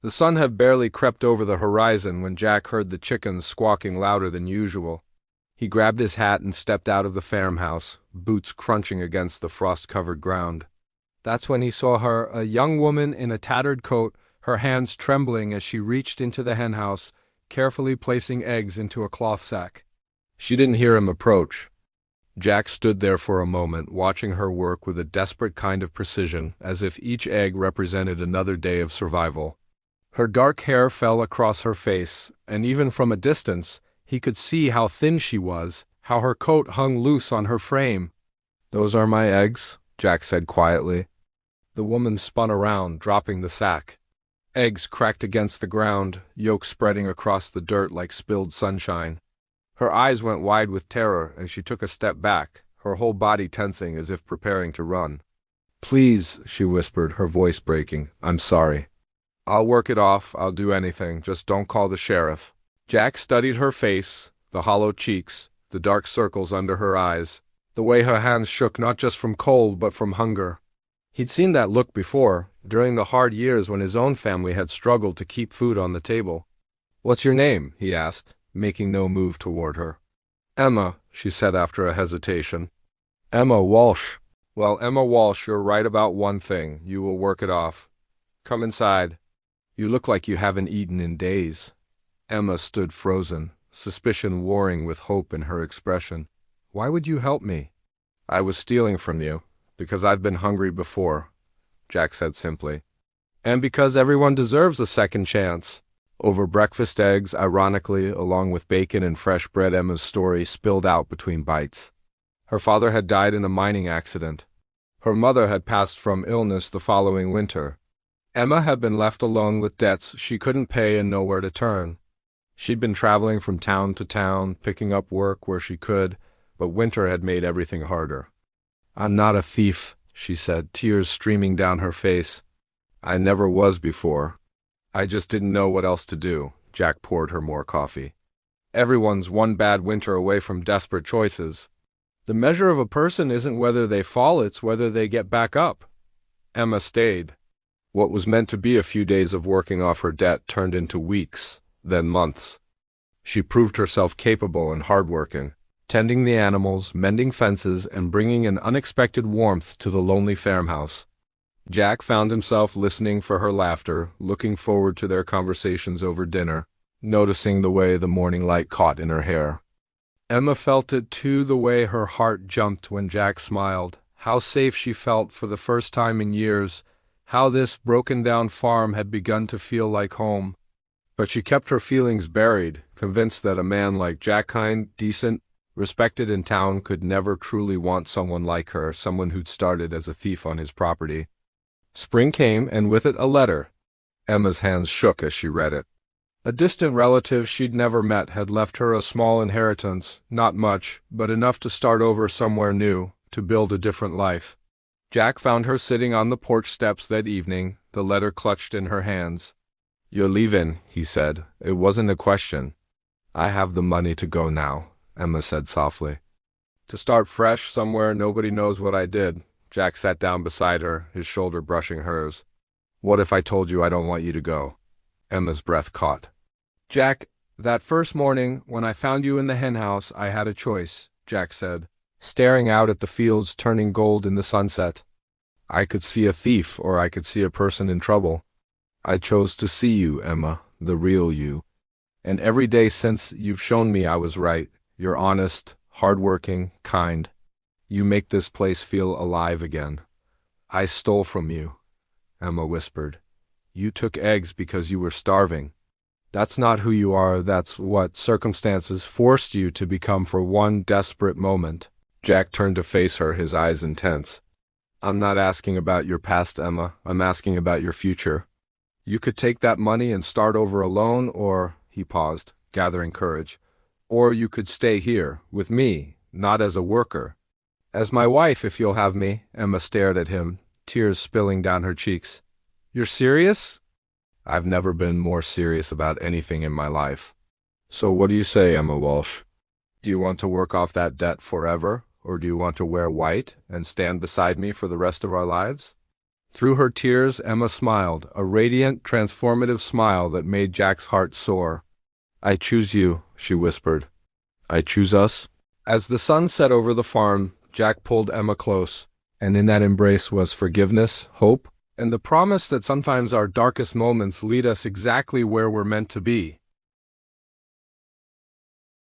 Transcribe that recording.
The sun had barely crept over the horizon when Jack heard the chickens squawking louder than usual. He grabbed his hat and stepped out of the farmhouse, boots crunching against the frost-covered ground. That's when he saw her, a young woman in a tattered coat, her hands trembling as she reached into the henhouse, carefully placing eggs into a cloth sack. She didn't hear him approach. Jack stood there for a moment, watching her work with a desperate kind of precision, as if each egg represented another day of survival. Her dark hair fell across her face, and even from a distance, he could see how thin she was, how her coat hung loose on her frame. "Those are my eggs," Jack said quietly. The woman spun around, dropping the sack. Eggs cracked against the ground, yolks spreading across the dirt like spilled sunshine. Her eyes went wide with terror, and she took a step back, her whole body tensing as if preparing to run. "Please," she whispered, her voice breaking. "I'm sorry. I'll work it off, I'll do anything, just don't call the sheriff." Jack studied her face, the hollow cheeks, the dark circles under her eyes, the way her hands shook not just from cold but from hunger. He'd seen that look before, during the hard years when his own family had struggled to keep food on the table. "What's your name?" he asked, making no move toward her. "Emma," she said after a hesitation. "Emma Walsh." "Well, Emma Walsh, you're right about one thing. You will work it off. Come inside. You look like you haven't eaten in days." Emma stood frozen, suspicion warring with hope in her expression. "Why would you help me?" "I was stealing from you, because I've been hungry before," Jack said simply. "And because everyone deserves a second chance." Over breakfast eggs, ironically, along with bacon and fresh bread, Emma's story spilled out between bites. Her father had died in a mining accident. Her mother had passed from illness the following winter. Emma had been left alone with debts she couldn't pay and nowhere to turn. She'd been traveling from town to town, picking up work where she could, but winter had made everything harder. "I'm not a thief," she said, tears streaming down her face. "I never was before. I just didn't know what else to do." Jack poured her more coffee. "Everyone's one bad winter away from desperate choices. The measure of a person isn't whether they fall, it's whether they get back up." Emma stayed. What was meant to be a few days of working off her debt turned into weeks, then months. She proved herself capable and hardworking, tending the animals, mending fences, and bringing an unexpected warmth to the lonely farmhouse. Jack found himself listening for her laughter, looking forward to their conversations over dinner, noticing the way the morning light caught in her hair. Emma felt it too, the way her heart jumped when Jack smiled, how safe she felt for the first time in years, how this broken-down farm had begun to feel like home. But she kept her feelings buried, convinced that a man like Jack, kind, decent, respected in town, could never truly want someone like her, someone who'd started as a thief on his property. Spring came, and with it a letter. Emma's hands shook as she read it. A distant relative she'd never met had left her a small inheritance, not much, but enough to start over somewhere new, to build a different life. Jack found her sitting on the porch steps that evening, the letter clutched in her hands. "You're leaving," he said. "It wasn't a question." "I have the money to go now," Emma said softly. "To start fresh somewhere nobody knows what I did." Jack sat down beside her, his shoulder brushing hers. "What if I told you I don't want you to go?" Emma's breath caught. "Jack, that first morning when I found you in the henhouse, I had a choice," Jack said, staring out at the fields turning gold in the sunset. "I could see a thief, or I could see a person in trouble. I chose to see you, Emma, the real you. And every day since, you've shown me I was right. You're honest, hardworking, kind. You make this place feel alive again." "I stole from you," Emma whispered. "You took eggs because you were starving. That's not who you are, that's what circumstances forced you to become for one desperate moment." Jack turned to face her, his eyes intense. "I'm not asking about your past, Emma. I'm asking about your future. You could take that money and start over alone, or," he paused, gathering courage, "or you could stay here, with me, not as a worker. As my wife, if you'll have me." Emma stared at him, tears spilling down her cheeks. "You're serious?" "I've never been more serious about anything in my life." "So what do you say, Emma Walsh? Do you want to work off that debt forever, or do you want to wear white and stand beside me for the rest of our lives?" Through her tears, Emma smiled, a radiant, transformative smile that made Jack's heart soar. "I choose you," she whispered. "I choose us." As the sun set over the farm, Jack pulled Emma close, and in that embrace was forgiveness, hope, and the promise that sometimes our darkest moments lead us exactly where we're meant to be.